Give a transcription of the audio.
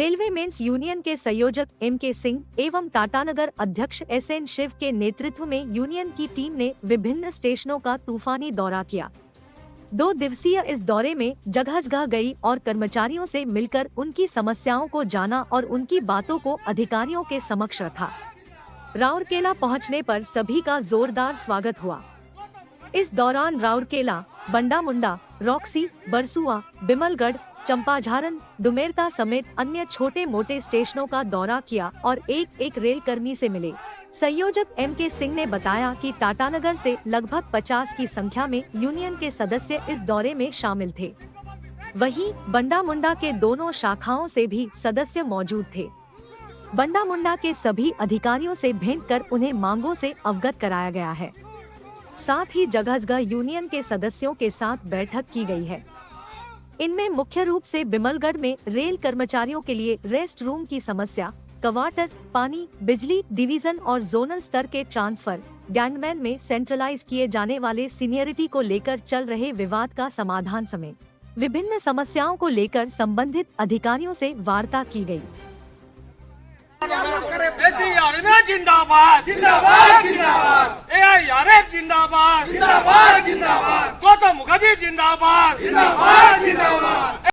Railway mains union के संयोजक M.K. Singh एवं टाटानगर अध्यक्ष S.N. शिव के नेतृत्व में यूनियन की टीम ने विभिन्न स्टेशनों का तूफानी दौरा किया। 2 दिवसीय इस दौरे में जगह जगह गई और कर्मचारियों से मिलकर उनकी समस्याओं को जाना और उनकी बातों को अधिकारियों के समक्ष रखा। राउरकेला पहुंचने पर सभी का जोरदार स्वागत हुआ। इस दौरान राउरकेला, बंडा मुंडा, रॉक्सी, बरसुआ, बिमलगढ़, चंपाझारन, डुमेरता समेत अन्य छोटे मोटे स्टेशनों का दौरा किया और एक रेल कर्मी से मिले। संयोजक M.K. सिंह ने बताया कि टाटानगर से लगभग 50 की संख्या में यूनियन के सदस्य इस दौरे में शामिल थे। वहीं बंडा मुंडा के दोनों शाखाओं से भी सदस्य मौजूद थे। बंडा मुंडा के सभी अधिकारियों से भेंट कर उन्हें मांगों से अवगत कराया गया है। साथ ही जगह जगह यूनियन के सदस्यों के साथ बैठक की गई है। इनमें मुख्य रूप से बिमलगढ़ में रेल कर्मचारियों के लिए रेस्ट रूम की समस्या, क्वार्टर, पानी, बिजली, डिवीजन और जोनल स्तर के ट्रांसफर, गैंगमैन में सेंट्रलाइज किए जाने वाले सीनियरिटी को लेकर चल रहे विवाद का समाधान समेत विभिन्न समस्याओं को लेकर संबंधित अधिकारियों से वार्ता की गई। जिंदाबाद जिंदाबाद जिंदाबाद, AIRF जिंदाबाद जिंदाबाद जिंदाबाद, गौतम मुखर्जी जिंदाबाद जिंदाबाद जिंदाबाद।